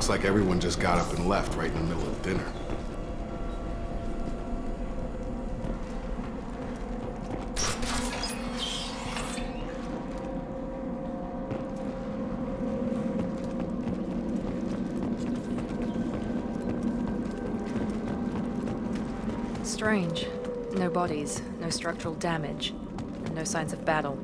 Looks like everyone just got up and left right in the middle of dinner. Strange. No bodies, no structural damage, and no signs of battle.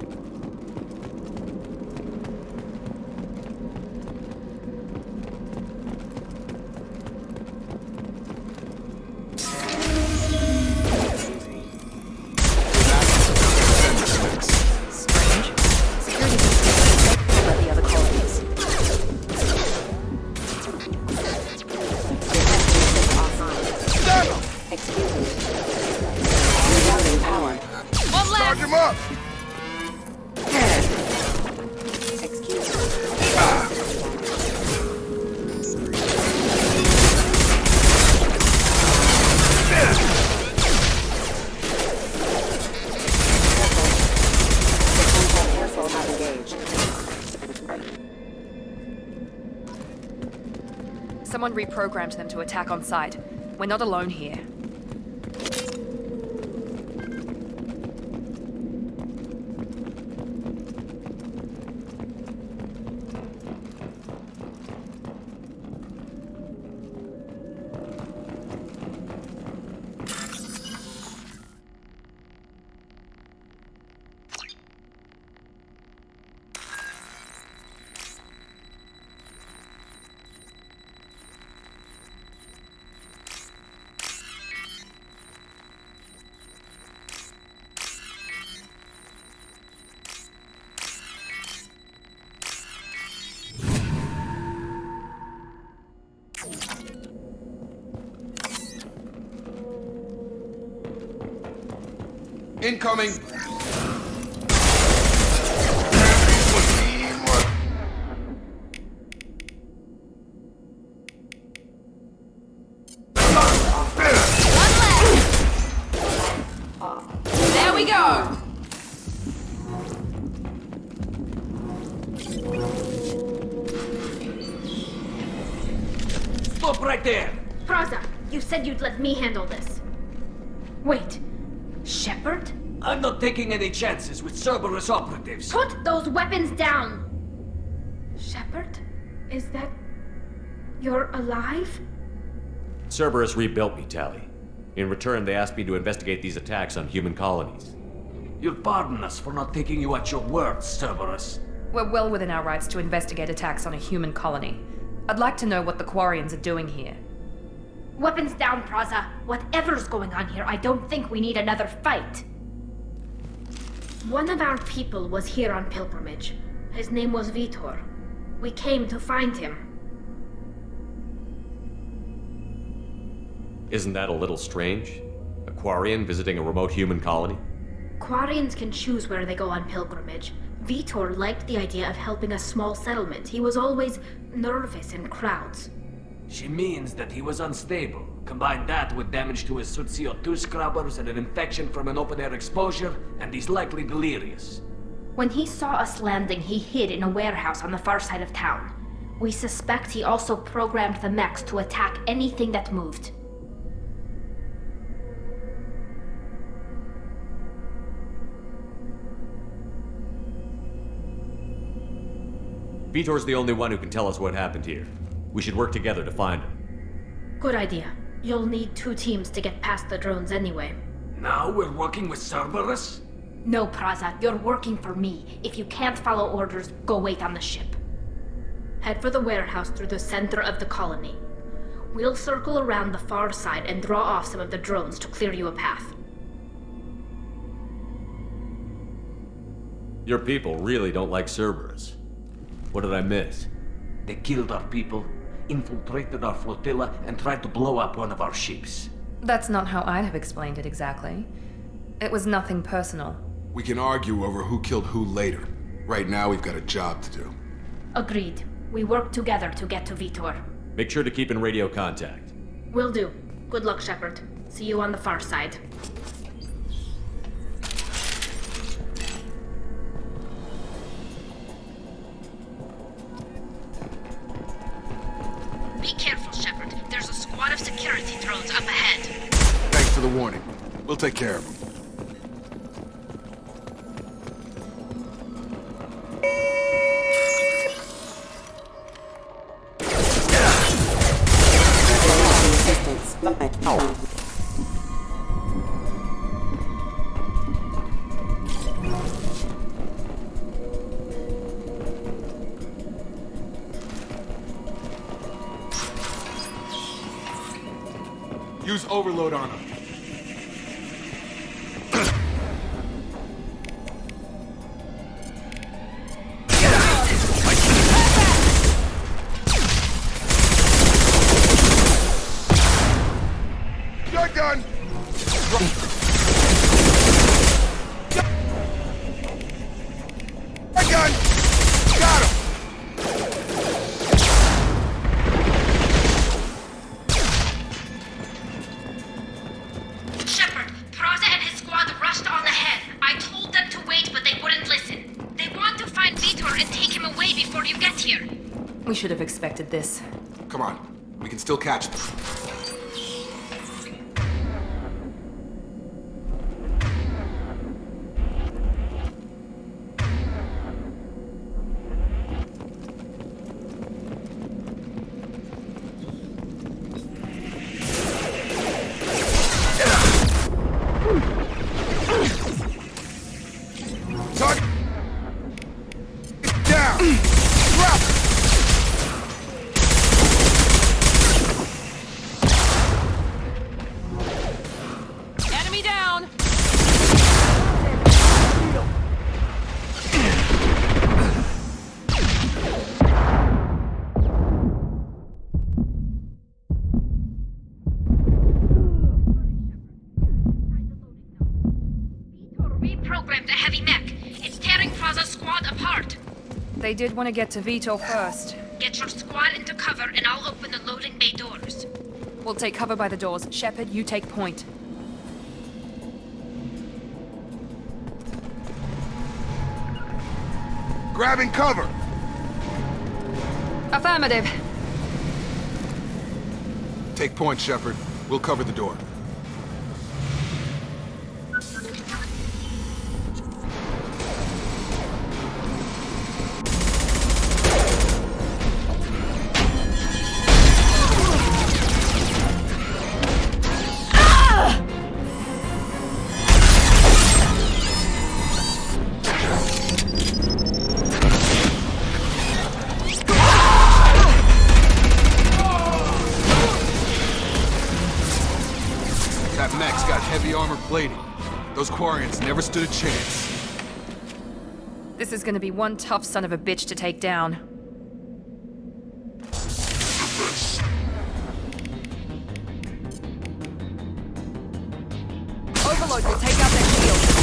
Strange. Security systems by the other colonies. Excuse me. Rerouting power. One left! Charge him up! Excuse me. Careful, not engaged. Someone reprogrammed them to attack on sight. We're not alone here. Incoming! There we go! Stop right there! Praza, you said you'd let me handle this. Wait, Shepard? I'm not taking any chances with Cerberus operatives. Put those weapons down! Shepard? Is that... you're alive? Cerberus rebuilt me, Tally. In return, they asked me to investigate these attacks on human colonies. You'll pardon us for not taking you at your word, Cerberus. We're well within our rights to investigate attacks on a human colony. I'd like to know what the Quarians are doing here. Weapons down, Praza. Whatever's going on here, I don't think we need another fight. One of our people was here on pilgrimage. His name was Vitor. We came to find him. Isn't that a little strange? A Quarian visiting a remote human colony? Quarians can choose where they go on pilgrimage. Vitor liked the idea of helping a small settlement. He was always nervous in crowds. She means that he was unstable. Combine that with damage to his suit CO2 scrubbers and an infection from an open-air exposure, and he's likely delirious. When he saw us landing, he hid in a warehouse on the far side of town. We suspect he also programmed the mechs to attack anything that moved. Vitor's the only one who can tell us what happened here. We should work together to find him. Good idea. You'll need 2 teams to get past the drones anyway. Now we're working with Cerberus? No, Praza, you're working for me. If you can't follow orders, go wait on the ship. Head for the warehouse through the center of the colony. We'll circle around the far side and draw off some of the drones to clear you a path. Your people really don't like Cerberus. What did I miss? They killed our people, infiltrated our flotilla, and tried to blow up one of our ships. That's not how I'd have explained it exactly. It was nothing personal. We can argue over who killed who later. Right now, we've got a job to do. Agreed. We work together to get to Vitor. Make sure to keep in radio contact. Will do. Good luck, Shepard. See you on the far side. Be careful, Shepard. There's a squad of security drones up ahead. Thanks for the warning. We'll take care of them. Use overload on them. You're done. You're done. Got him. Shepard, Praza and his squad rushed on ahead. I told them to wait, but they wouldn't listen. They want to find Vitor and take him away before you get here. We should have expected this. Come on. We can still catch them. Target down. Drop. Enemy down! Vitor reprogrammed a heavy mech. It's tearing Praza's squad apart. They did want to get to Vito first. Get your squad into cover and I'll open the loading bay doors. We'll take cover by the doors. Shepard, you take point. Grabbing cover. Affirmative. Take point, Shepard. We'll cover the door. That mech's got heavy armor plating. Those Quarians never stood a chance. This is gonna be one tough son of a bitch to take down. Overload will take out their shield.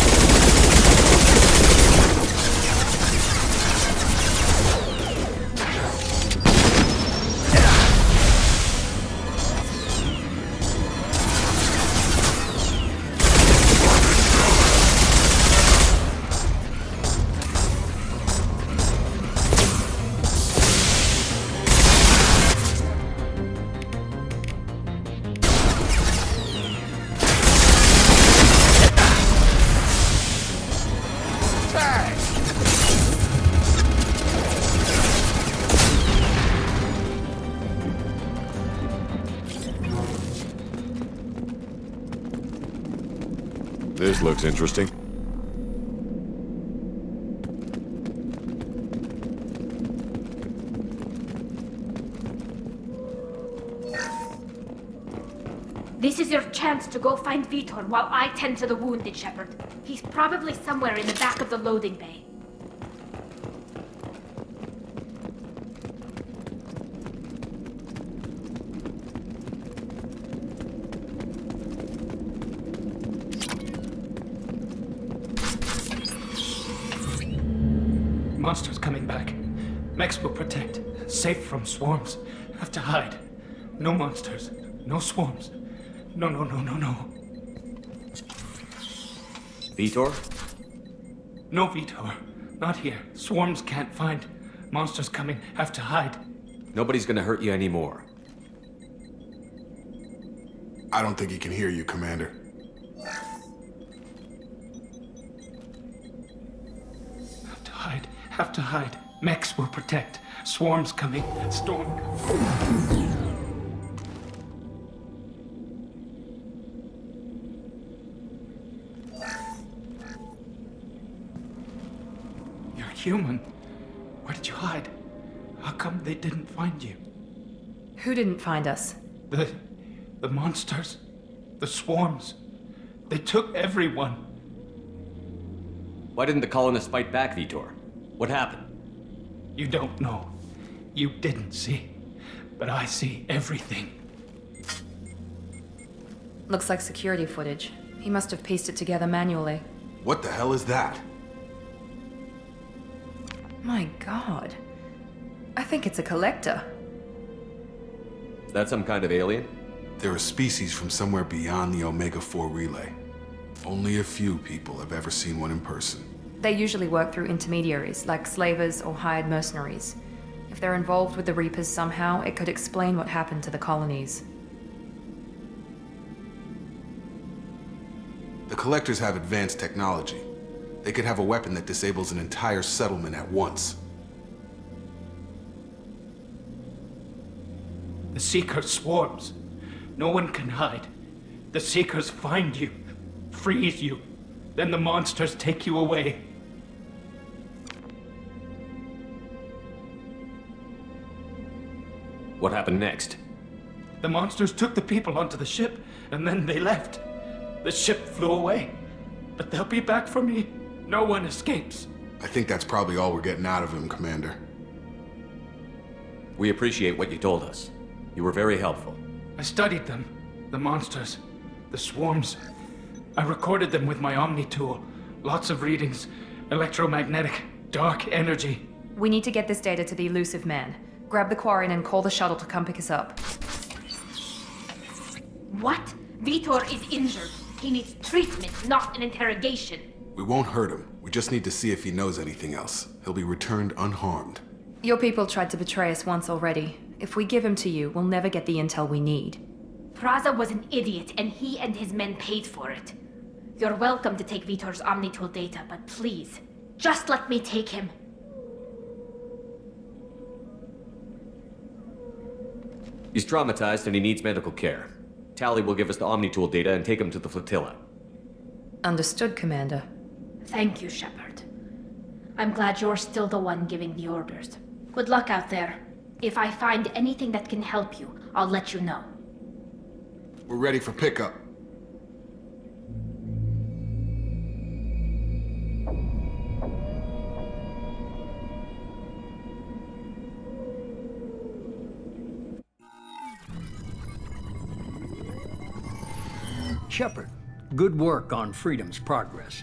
This looks interesting. This is your chance to go find Vitor while I tend to the wounded, Shepard. He's probably somewhere in the back of the loading bay. Monsters coming back. Mechs will protect. Safe from swarms. Have to hide. No monsters. No swarms. No. Vitor? No Vitor. Not here. Swarms can't find. Monsters coming. Have to hide. Nobody's gonna hurt you anymore. I don't think he can hear you, Commander. Have to hide. Have to hide. Mechs will protect. Swarms coming. Storm. You're human. Where did you hide? How come they didn't find you? Who didn't find us? The monsters. The swarms. They took everyone. Why didn't the colonists fight back, Vitor? What happened? You don't know. You didn't see. But I see everything. Looks like security footage. He must have pieced it together manually. What the hell is that? My god. I think it's a collector. Is that some kind of alien? They're a species from somewhere beyond the Omega-4 relay. Only a few people have ever seen one in person. They usually work through intermediaries, like slavers or hired mercenaries. If they're involved with the Reapers somehow, it could explain what happened to the colonies. The Collectors have advanced technology. They could have a weapon that disables an entire settlement at once. The Seeker swarms. No one can hide. The Seekers find you, freeze you. Then the monsters take you away. What happened next? The monsters took the people onto the ship, and then they left. The ship flew away. But they'll be back for me. No one escapes. I think that's probably all we're getting out of him, Commander. We appreciate what you told us. You were very helpful. I studied them. The monsters. The swarms. I recorded them with my Omni tool. Lots of readings. Electromagnetic. Dark energy. We need to get this data to the elusive man. Grab the Quarian and call the shuttle to come pick us up. What? Vitor is injured. He needs treatment, not an interrogation. We won't hurt him. We just need to see if he knows anything else. He'll be returned unharmed. Your people tried to betray us once already. If we give him to you, we'll never get the intel we need. Praza was an idiot, and he and his men paid for it. You're welcome to take Vitor's Omnitool data, but please, just let me take him. He's traumatized and he needs medical care. Tally will give us the Omnitool data and take him to the flotilla. Understood, Commander. Thank you, Shepard. I'm glad you're still the one giving the orders. Good luck out there. If I find anything that can help you, I'll let you know. We're ready for pickup. Shepard, good work on Freedom's progress.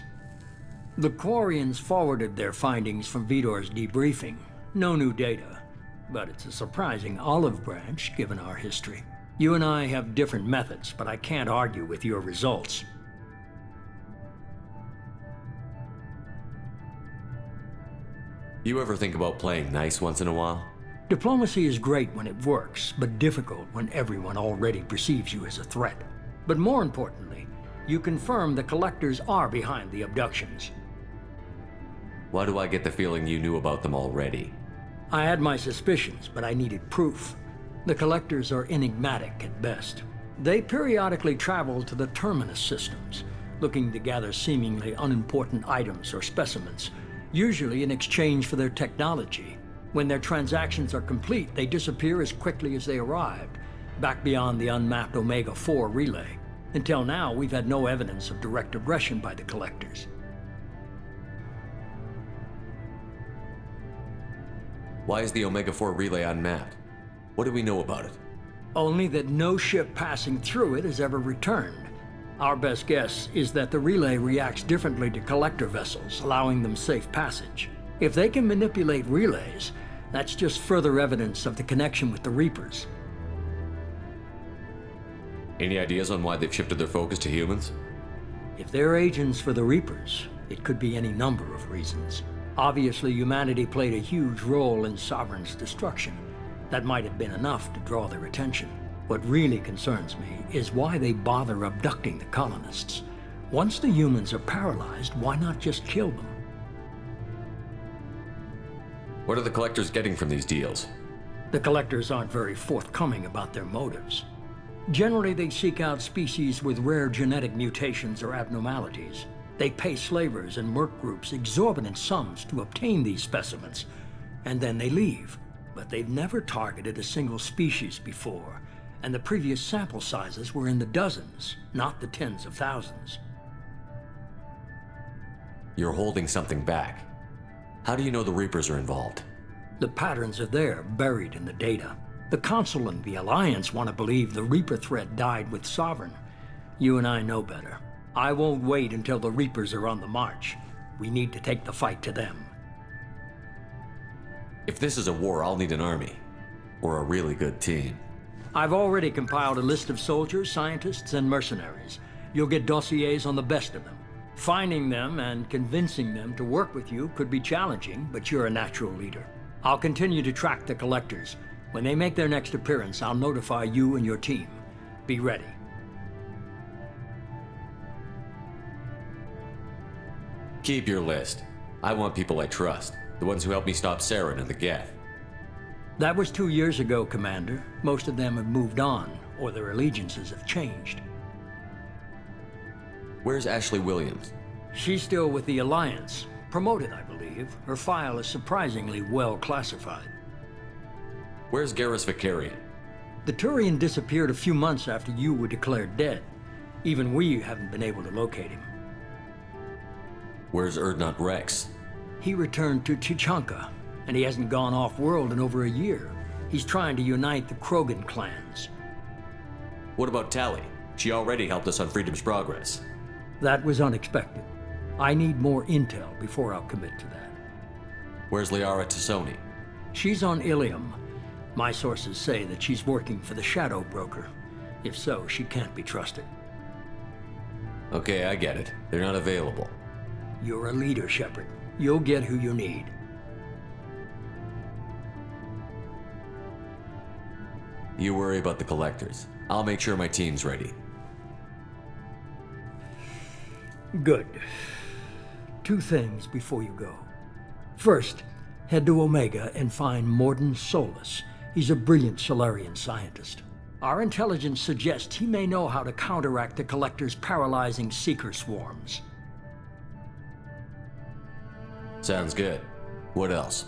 The Quarians forwarded their findings from Vitor's debriefing. No new data, but it's a surprising olive branch given our history. You and I have different methods, but I can't argue with your results. You ever think about playing nice once in a while? Diplomacy is great when it works, but difficult when everyone already perceives you as a threat. But more importantly, you confirm the Collectors are behind the abductions. Why do I get the feeling you knew about them already? I had my suspicions, but I needed proof. The Collectors are enigmatic at best. They periodically travel to the Terminus systems, looking to gather seemingly unimportant items or specimens, usually in exchange for their technology. When their transactions are complete, they disappear as quickly as they arrived, back beyond the unmapped Omega-4 relay. Until now, we've had no evidence of direct aggression by the Collectors. Why is the Omega-4 relay unmapped? What do we know about it? Only that no ship passing through it has ever returned. Our best guess is that the relay reacts differently to Collector vessels, allowing them safe passage. If they can manipulate relays, that's just further evidence of the connection with the Reapers. Any ideas on why they've shifted their focus to humans? If they're agents for the Reapers, it could be any number of reasons. Obviously, humanity played a huge role in Sovereign's destruction. That might have been enough to draw their attention. What really concerns me is why they bother abducting the colonists. Once the humans are paralyzed, why not just kill them? What are the collectors getting from these deals? The collectors aren't very forthcoming about their motives. Generally, they seek out species with rare genetic mutations or abnormalities. They pay slavers and merc groups exorbitant sums to obtain these specimens, and then they leave. But they've never targeted a single species before, and the previous sample sizes were in the dozens, not the tens of thousands. You're holding something back. How do you know the Reapers are involved? The patterns are there, buried in the data. The Council and the Alliance want to believe the Reaper threat died with Sovereign. You and I know better. I won't wait until the Reapers are on the march. We need to take the fight to them. If this is a war, I'll need an army. Or a really good team. I've already compiled a list of soldiers, scientists, and mercenaries. You'll get dossiers on the best of them. Finding them and convincing them to work with you could be challenging, but you're a natural leader. I'll continue to track the collectors. When they make their next appearance, I'll notify you and your team. Be ready. Keep your list. I want people I trust. The ones who helped me stop Saren and the Geth. That was 2 years ago, Commander. Most of them have moved on, or their allegiances have changed. Where's Ashley Williams? She's still with the Alliance. Promoted, I believe. Her file is surprisingly well classified. Where's Garrus Vicarian? The Turian disappeared a few months after you were declared dead. Even we haven't been able to locate him. Where's Erdnot Rex? He returned to Chichanka, and he hasn't gone off-world in over a year. He's trying to unite the Krogan clans. What about Tali? She already helped us on Freedom's Progress. That was unexpected. I need more intel before I'll commit to that. Where's Liara Tassoni? She's on Ilium. My sources say that she's working for the Shadow Broker. If so, she can't be trusted. Okay, I get it. They're not available. You're a leader, Shepard. You'll get who you need. You worry about the collectors. I'll make sure my team's ready. Good. 2 things before you go. First, head to Omega and find Morden Solus. He's a brilliant Solarian scientist. Our intelligence suggests he may know how to counteract the Collector's paralyzing Seeker swarms. Sounds good. What else?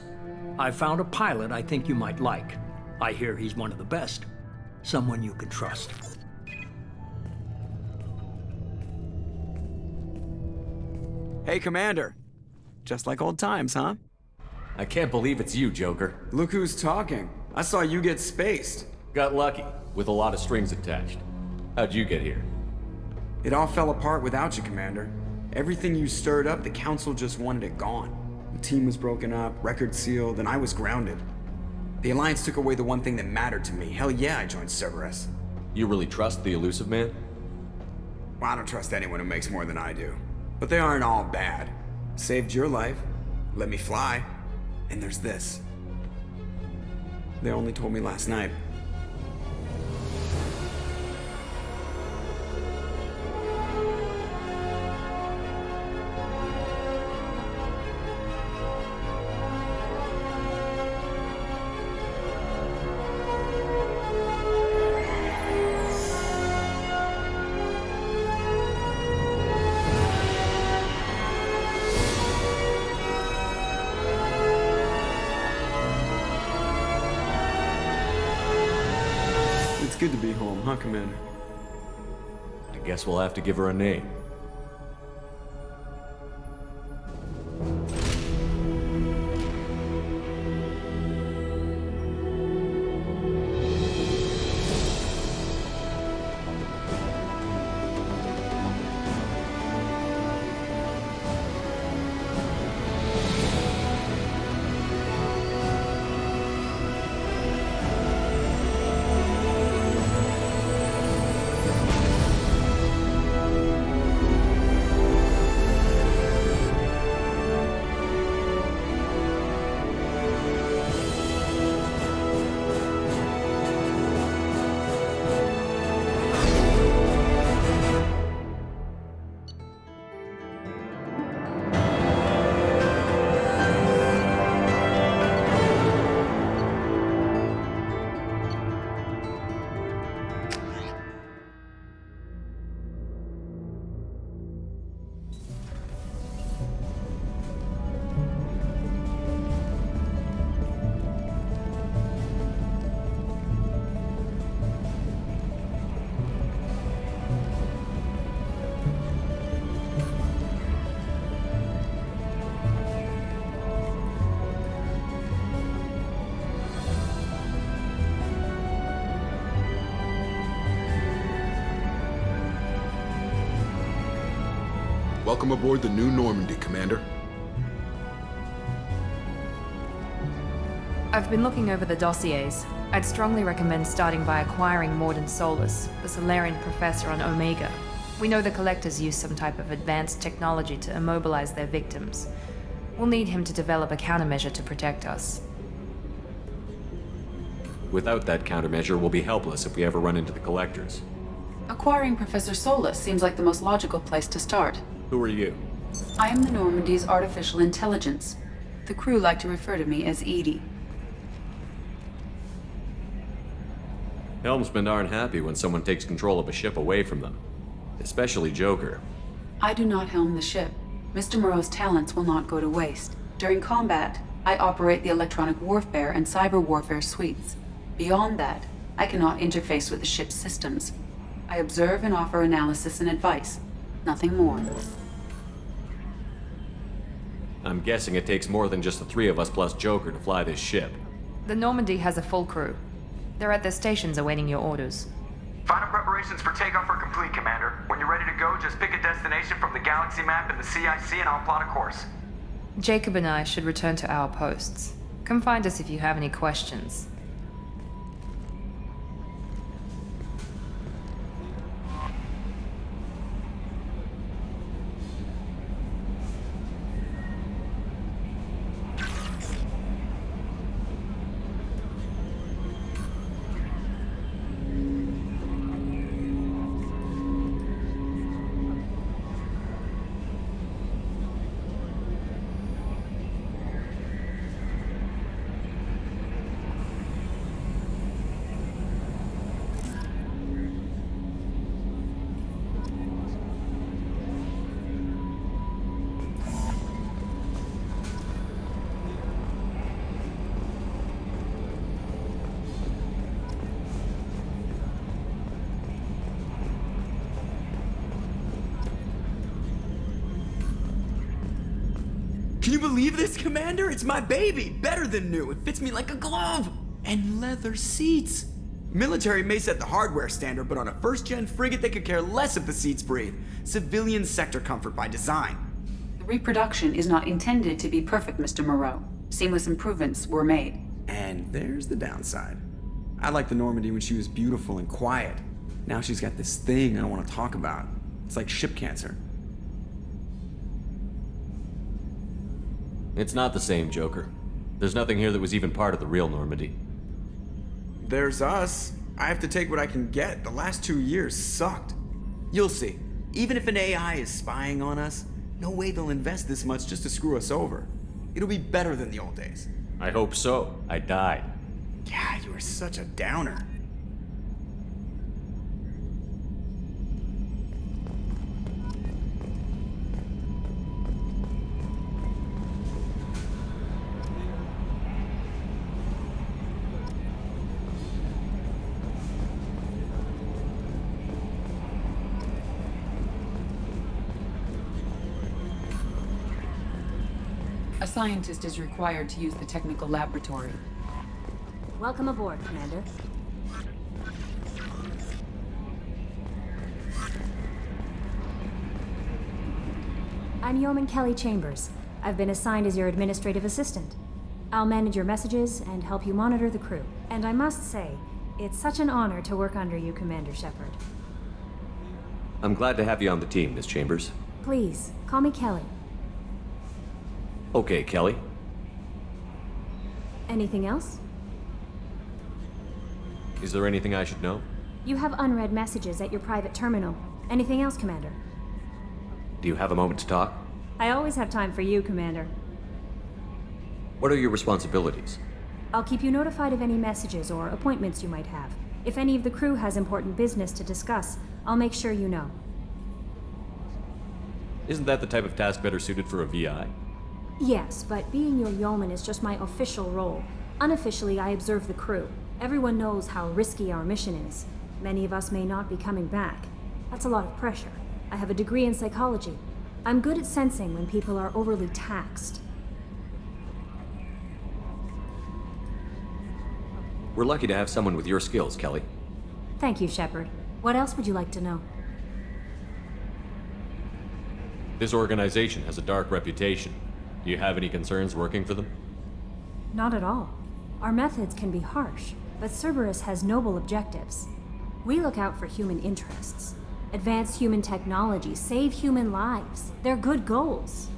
I found a pilot I think you might like. I hear he's one of the best. Someone you can trust. Hey, Commander. Just like old times, huh? I can't believe it's you, Joker. Look who's talking. I saw you get spaced. Got lucky, with a lot of strings attached. How'd you get here? It all fell apart without you, Commander. Everything you stirred up, the Council just wanted it gone. The team was broken up, record sealed, and I was grounded. The Alliance took away the one thing that mattered to me. Hell yeah, I joined Cerberus. You really trust the Elusive Man? Well, I don't trust anyone who makes more than I do. But they aren't all bad. Saved your life, let me fly, and there's this. They only told me last night. It's good to be home, huh, Commander? I guess we'll have to give her a name. Welcome aboard the new Normandy, Commander. I've been looking over the dossiers. I'd strongly recommend starting by acquiring Morden Solus, the Solarian professor on Omega. We know the Collectors use some type of advanced technology to immobilize their victims. We'll need him to develop a countermeasure to protect us. Without that countermeasure, we'll be helpless if we ever run into the Collectors. Acquiring Professor Solus seems like the most logical place to start. Who are you? I am the Normandy's artificial intelligence. The crew like to refer to me as Edie. Helmsmen aren't happy when someone takes control of a ship away from them. Especially Joker. I do not helm the ship. Mr. Moreau's talents will not go to waste. During combat, I operate the electronic warfare and cyber warfare suites. Beyond that, I cannot interface with the ship's systems. I observe and offer analysis and advice. Nothing more. I'm guessing it takes more than just the three of us plus Joker to fly this ship. The Normandy has a full crew. They're at their stations awaiting your orders. Final preparations for takeoff are complete, Commander. When you're ready to go, just pick a destination from the galaxy map in the CIC and I'll plot a course. Jacob and I should return to our posts. Come find us if you have any questions. Can you believe this, Commander? It's my baby! Better than new. It fits me like a glove! And leather seats! Military may set the hardware standard, but on a first-gen frigate, they could care less if the seats breathe. Civilian sector comfort by design. The reproduction is not intended to be perfect, Mr. Moreau. Seamless improvements were made. And there's the downside. I liked the Normandy when she was beautiful and quiet. Now she's got this thing I don't want to talk about. It's like ship cancer. It's not the same, Joker. There's nothing here that was even part of the real Normandy. There's us. I have to take what I can get. The last 2 years sucked. You'll see. Even if an AI is spying on us, no way they'll invest this much just to screw us over. It'll be better than the old days. I hope so. I died. Yeah, you are such a downer. A scientist is required to use the technical laboratory. Welcome aboard, Commander. I'm Yeoman Kelly Chambers. I've been assigned as your administrative assistant. I'll manage your messages and help you monitor the crew. And I must say, it's such an honor to work under you, Commander Shepard. I'm glad to have you on the team, Miss Chambers. Please, call me Kelly. Okay, Kelly. Anything else? Is there anything I should know? You have unread messages at your private terminal. Anything else, Commander? Do you have a moment to talk? I always have time for you, Commander. What are your responsibilities? I'll keep you notified of any messages or appointments you might have. If any of the crew has important business to discuss, I'll make sure you know. Isn't that the type of task better suited for a VI? Yes, but being your yeoman is just my official role. Unofficially, I observe the crew. Everyone knows how risky our mission is. Many of us may not be coming back. That's a lot of pressure. I have a degree in psychology. I'm good at sensing when people are overly taxed. We're lucky to have someone with your skills, Kelly. Thank you, Shepard. What else would you like to know? This organization has a dark reputation. Do you have any concerns working for them? Not at all. Our methods can be harsh, but Cerberus has noble objectives. We look out for human interests. Advance human technology, save human lives. They're good goals.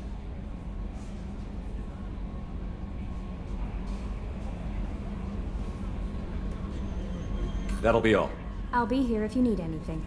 That'll be all. I'll be here if you need anything.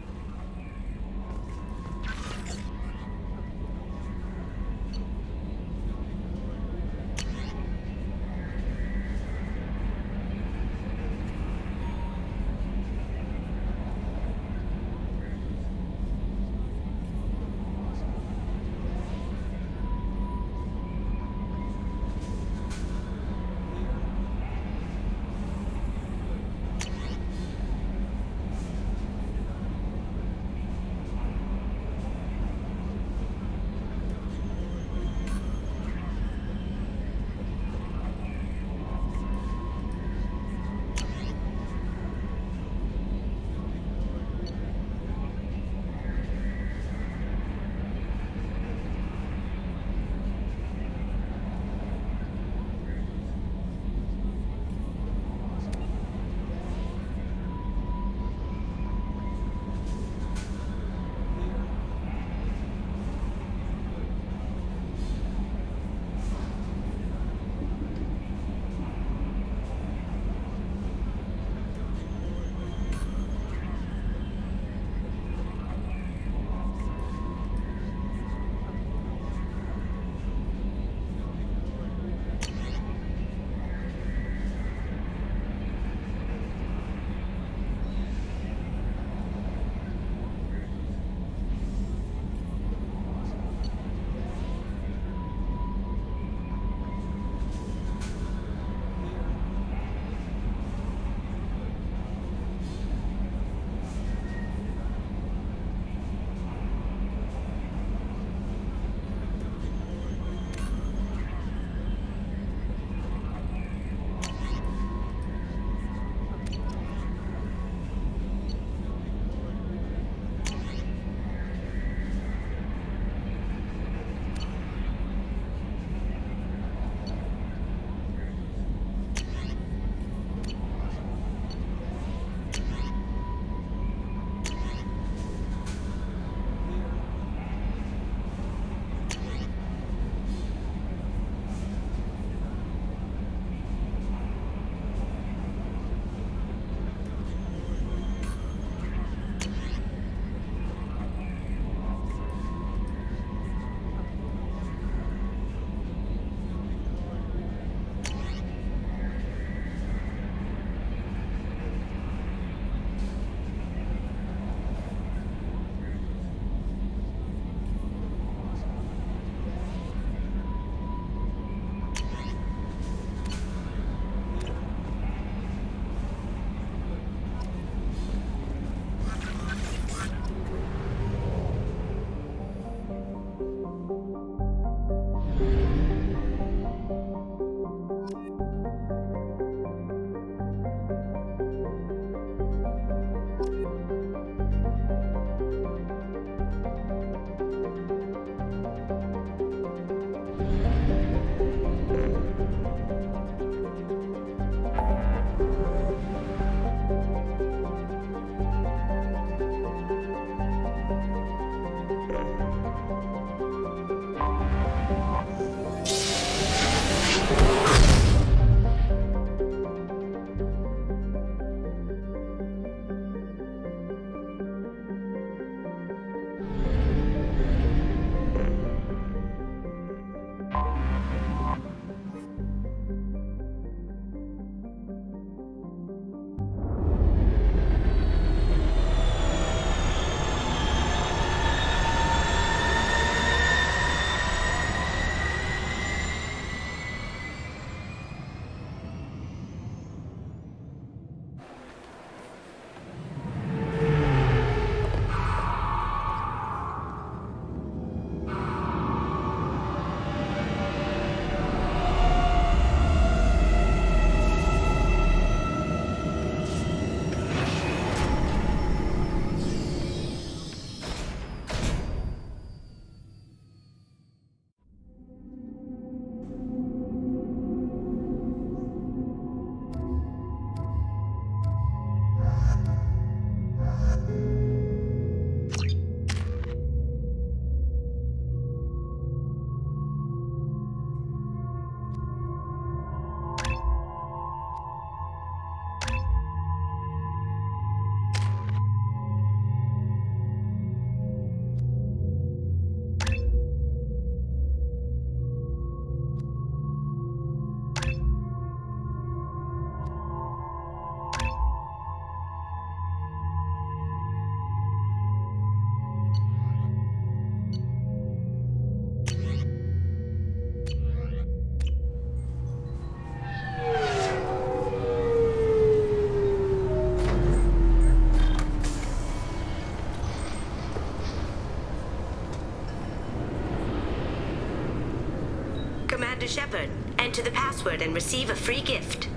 Commander Shepard. Enter the password and receive a free gift.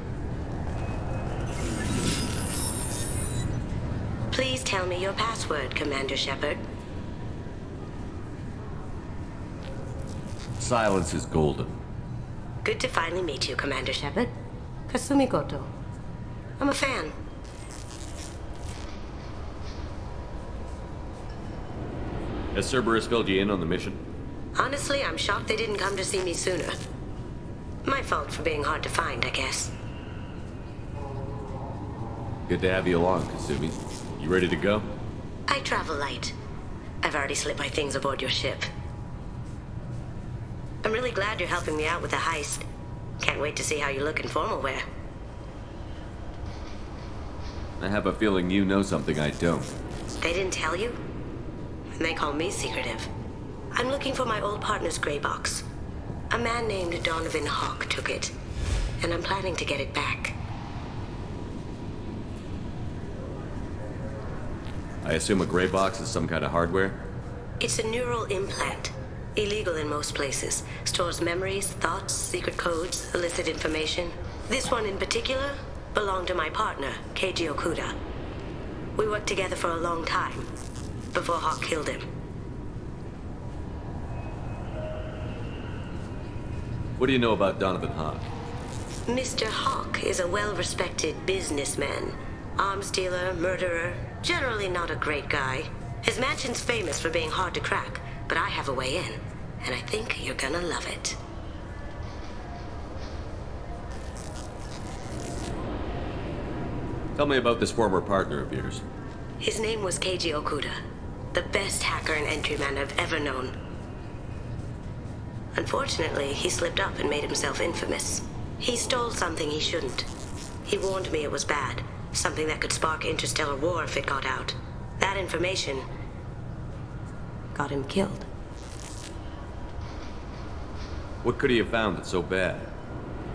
Please tell me your password, Commander Shepard. Silence is golden. Good to finally meet you, Commander Shepard. Kasumi Goto. I'm a fan. Has Cerberus filled you in on the mission? Honestly, I'm shocked they didn't come to see me sooner. My fault for being hard to find, I guess. Good to have you along, Kasumi. You ready to go? I travel light. I've already slipped my things aboard your ship. I'm really glad you're helping me out with the heist. Can't wait to see how you look in formal wear. I have a feeling you know something I don't. They didn't tell you? And they call me secretive. I'm looking for my old partner's gray box. A man named Donovan Hawk took it, and I'm planning to get it back. I assume a gray box is some kind of hardware? It's a neural implant. Illegal in most places. Stores memories, thoughts, secret codes, illicit information. This one in particular belonged to my partner, Keiji Okuda. We worked together for a long time, before Hawk killed him. What do you know about Donovan Hawk? Mr. Hawk is a well-respected businessman. Arms dealer, murderer, generally not a great guy. His mansion's famous for being hard to crack, but I have a way in, and I think you're gonna love it. Tell me about this former partner of yours. His name was Keiji Okuda, the best hacker and entryman I've ever known. Unfortunately, he slipped up and made himself infamous. He stole something he shouldn't. He warned me it was bad, something that could spark interstellar war if it got out. That information got him killed. What could he have found that's so bad?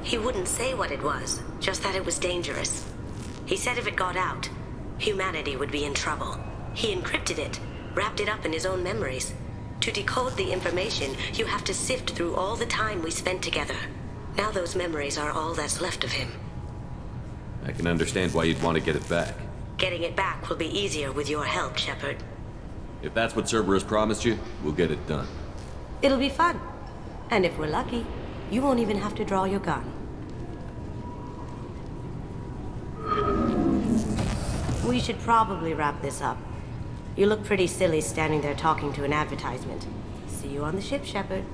He wouldn't say what it was, just that it was dangerous. He said if it got out, humanity would be in trouble. He encrypted it, wrapped it up in his own memories. To decode the information, you have to sift through all the time we spent together. Now those memories are all that's left of him. I can understand why you'd want to get it back. Getting it back will be easier with your help, Shepard. If that's what Cerberus promised you, we'll get it done. It'll be fun. And if we're lucky, you won't even have to draw your gun. We should probably wrap this up. You look pretty silly standing there talking to an advertisement. See you on the ship, Shepard.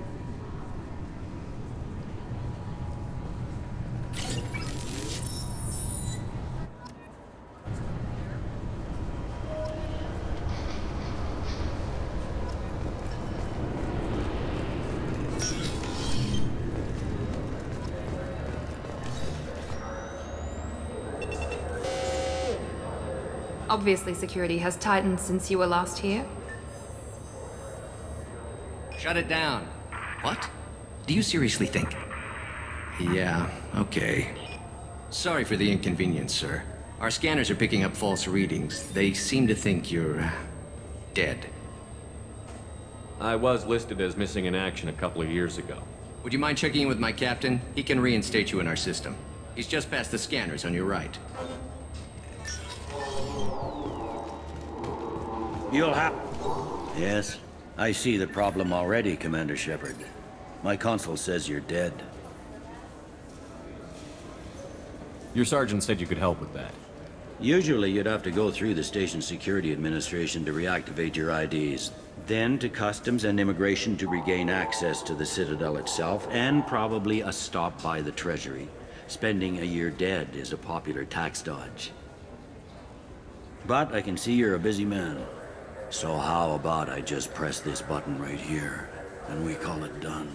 Obviously, security has tightened since you were last here. Shut it down. What? Do you seriously think? Yeah, okay. Sorry for the inconvenience, sir. Our scanners are picking up false readings. They seem to think you're dead. I was listed as missing in action a couple of years ago. Would you mind checking in with my captain? He can reinstate you in our system. He's just past the scanners on your right. You'll have... Yes, I see the problem already, Commander Shepard. My console says you're dead. Your sergeant said you could help with that. Usually you'd have to go through the station security administration to reactivate your IDs, then to customs and immigration to regain access to the Citadel itself, and probably a stop by the Treasury. Spending a year dead is a popular tax dodge. But I can see you're a busy man. So how about I just press this button right here, and we call it done?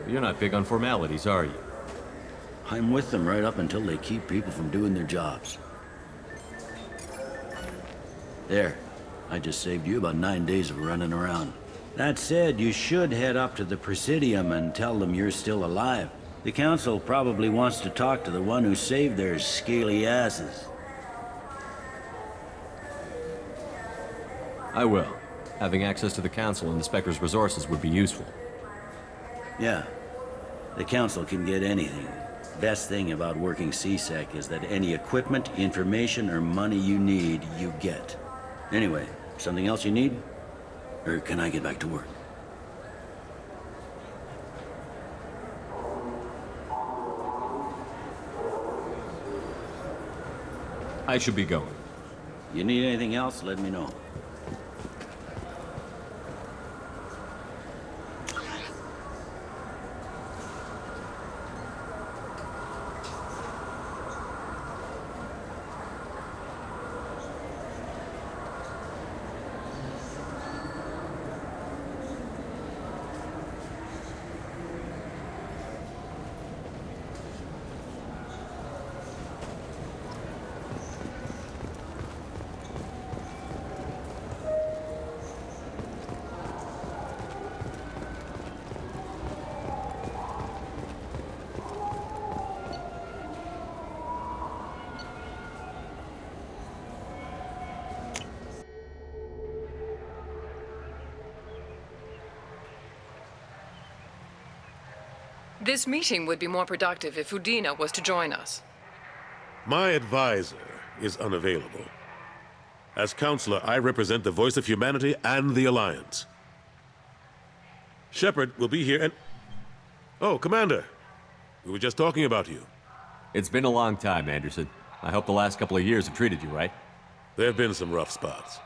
You're not big on formalities, are you? I'm with them right up until they keep people from doing their jobs. There. I just saved you about 9 days of running around. That said, you should head up to the Presidium and tell them you're still alive. The Council probably wants to talk to the one who saved their scaly asses. I will. Having access to the Council and the Spectre's resources would be useful. Yeah. The Council can get anything. Best thing about working CSEC is that any equipment, information, or money you need, you get. Anyway, something else you need? Or can I get back to work? I should be going. You need anything else, let me know. This meeting would be more productive if Udina was to join us. My advisor is unavailable. As counselor, I represent the voice of humanity and the Alliance. Shepard will be here and... Oh, Commander. We were just talking about you. It's been a long time, Anderson. I hope the last couple of years have treated you right. There have been some rough spots.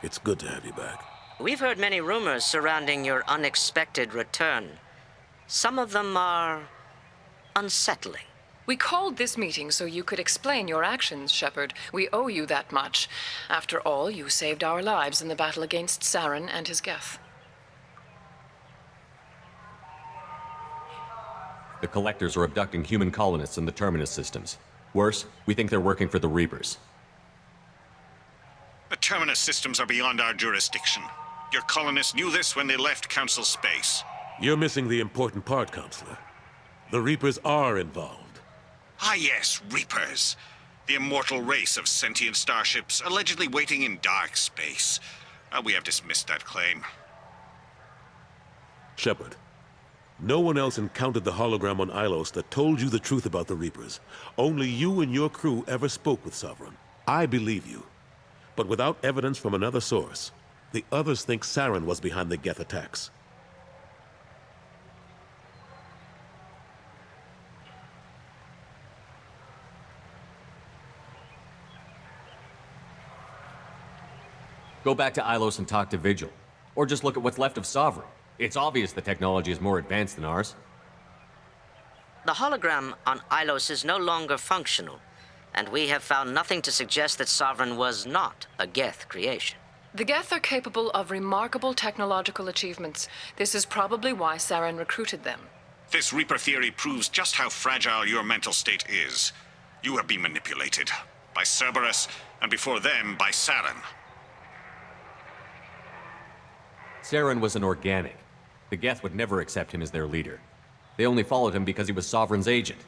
It's good to have you back. We've heard many rumors surrounding your unexpected return. Some of them are unsettling. We called this meeting so you could explain your actions, Shepard. We owe you that much. After all, you saved our lives in the battle against Saren and his Geth. The Collectors are abducting human colonists in the Terminus systems. Worse, we think they're working for the Reapers. The Terminus systems are beyond our jurisdiction. Your colonists knew this when they left Council space. You're missing the important part, Counselor. The Reapers are involved. Ah yes, Reapers. The immortal race of sentient starships allegedly waiting in dark space. We have dismissed that claim. Shepard, no one else encountered the hologram on Ilos that told you the truth about the Reapers. Only you and your crew ever spoke with Sovereign. I believe you. But without evidence from another source, the others think Saren was behind the Geth attacks. Go back to Ilos and talk to Vigil. Or just look at what's left of Sovereign. It's obvious the technology is more advanced than ours. The hologram on Ilos is no longer functional, and we have found nothing to suggest that Sovereign was not a Geth creation. The Geth are capable of remarkable technological achievements. This is probably why Saren recruited them. This Reaper theory proves just how fragile your mental state is. You have been manipulated. By Cerberus, and before them, by Saren. Saren was an organic. The Geth would never accept him as their leader. They only followed him because he was Sovereign's agent.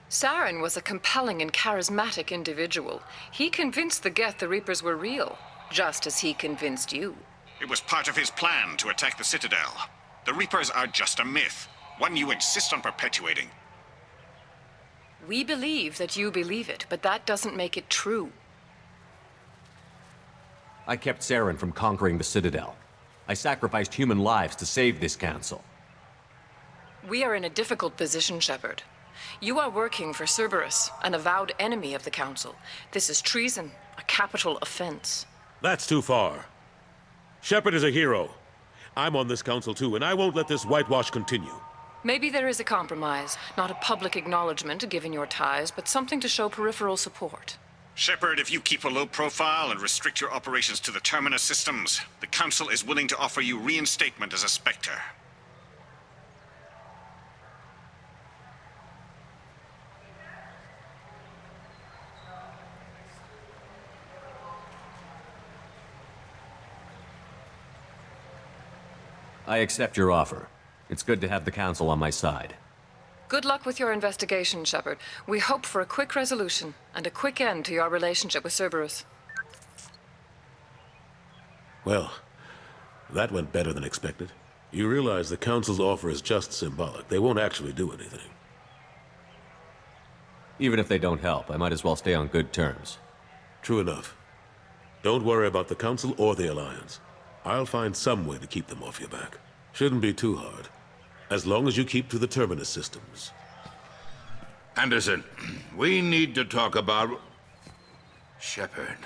Saren was a compelling and charismatic individual. He convinced the Geth the Reapers were real, just as he convinced you. It was part of his plan to attack the Citadel. The Reapers are just a myth, one you insist on perpetuating. We believe that you believe it, but that doesn't make it true. I kept Saren from conquering the Citadel. I sacrificed human lives to save this council. We are in a difficult position, Shepard. You are working for Cerberus, an avowed enemy of the Council. This is treason, a capital offense. That's too far. Shepard is a hero. I'm on this council too, and I won't let this whitewash continue. Maybe there is a compromise, not a public acknowledgement given your ties, but something to show peripheral support. Shepard, if you keep a low profile and restrict your operations to the Terminus systems, the Council is willing to offer you reinstatement as a Spectre. I accept your offer. It's good to have the Council on my side. Good luck with your investigation, Shepard. We hope for a quick resolution and a quick end to your relationship with Cerberus. Well, that went better than expected. You realize the Council's offer is just symbolic. They won't actually do anything. Even if they don't help, I might as well stay on good terms. True enough. Don't worry about the Council or the Alliance. I'll find some way to keep them off your back. Shouldn't be too hard. As long as you keep to the Terminus systems. Anderson, we need to talk about... Shepard.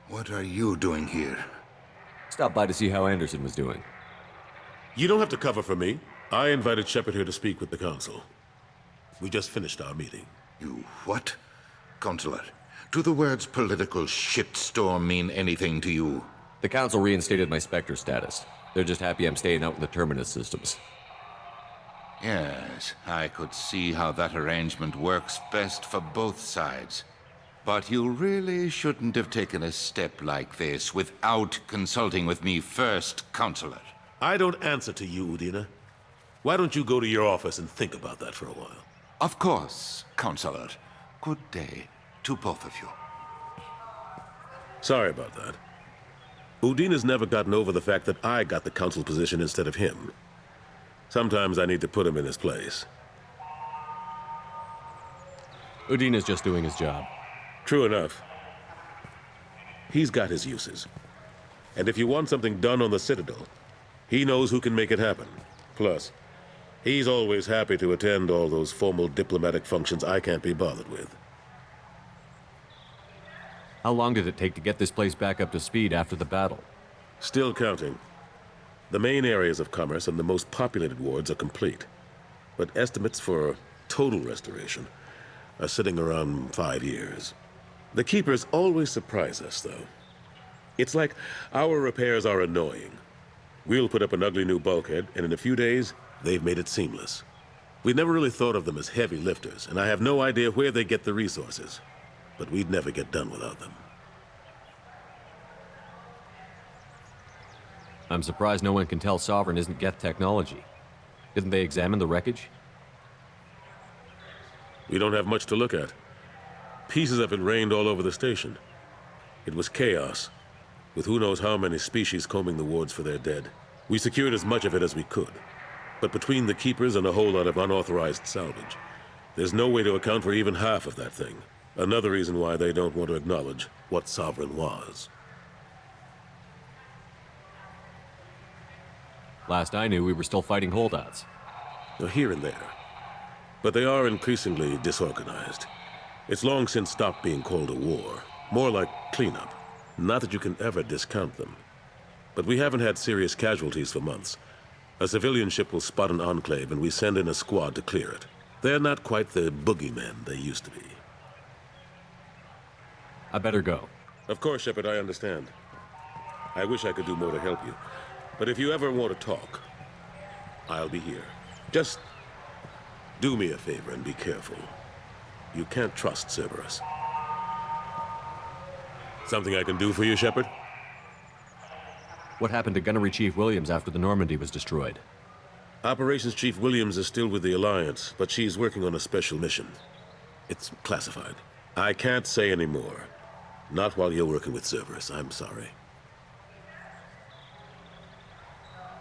What are you doing here? Stopped by to see how Anderson was doing. You don't have to cover for me. I invited Shepard here to speak with the Council. We just finished our meeting. You what? Consular, do the words political shitstorm mean anything to you? The Council reinstated my Spectre status. They're just happy I'm staying out in the Terminus systems. Yes, I could see how that arrangement works best for both sides. But you really shouldn't have taken a step like this without consulting with me first, Consular. I don't answer to you, Udina. Why don't you go to your office and think about that for a while? Of course, Consular. Good day to both of you. Sorry about that. Udina's never gotten over the fact that I got the Council position instead of him. Sometimes I need to put him in his place. Udina's just doing his job. True enough. He's got his uses. And if you want something done on the Citadel, he knows who can make it happen. Plus, he's always happy to attend all those formal diplomatic functions I can't be bothered with. How long did it take to get this place back up to speed after the battle? Still counting. The main areas of commerce and the most populated wards are complete. But estimates for total restoration are sitting around 5 years. The Keepers always surprise us, though. It's like our repairs are annoying. We'll put up an ugly new bulkhead, and in a few days, they've made it seamless. We never really thought of them as heavy lifters, and I have no idea where they get the resources. But we'd never get done without them. I'm surprised no one can tell Sovereign isn't Geth technology. Didn't they examine the wreckage? We don't have much to look at. Pieces of it rained all over the station. It was chaos, with who knows how many species combing the wards for their dead. We secured as much of it as we could. But between the Keepers and a whole lot of unauthorized salvage, there's no way to account for even half of that thing. Another reason why they don't want to acknowledge what Sovereign was. Last I knew, we were still fighting holdouts. Here and there. But they are increasingly disorganized. It's long since stopped being called a war. More like cleanup. Not that you can ever discount them. But we haven't had serious casualties for months. A civilian ship will spot an enclave and we send in a squad to clear it. They're not quite the boogeymen they used to be. I better go. Of course, Shepard, I understand. I wish I could do more to help you. But if you ever want to talk, I'll be here. Just do me a favor and be careful. You can't trust Cerberus. Something I can do for you, Shepard? What happened to Gunnery Chief Williams after the Normandy was destroyed? Operations Chief Williams is still with the Alliance, but she's working on a special mission. It's classified. I can't say any more. Not while you're working with Cerberus, I'm sorry.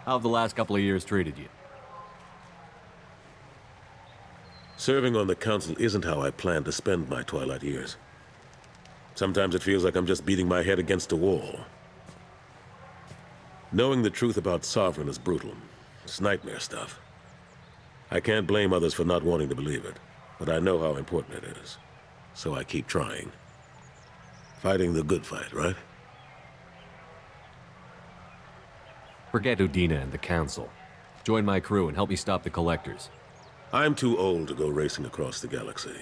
How have the last couple of years treated you? Serving on the Council isn't how I plan to spend my twilight years. Sometimes it feels like I'm just beating my head against a wall. Knowing the truth about Sovereign is brutal. It's nightmare stuff. I can't blame others for not wanting to believe it, but I know how important it is. So I keep trying. Fighting the good fight, right? Forget Udina and the Council. Join my crew and help me stop the Collectors. I'm too old to go racing across the galaxy.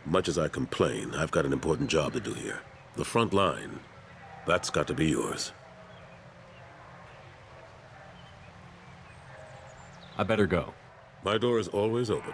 Much as I complain, I've got an important job to do here. The front line, that's got to be yours. I better go. My door is always open.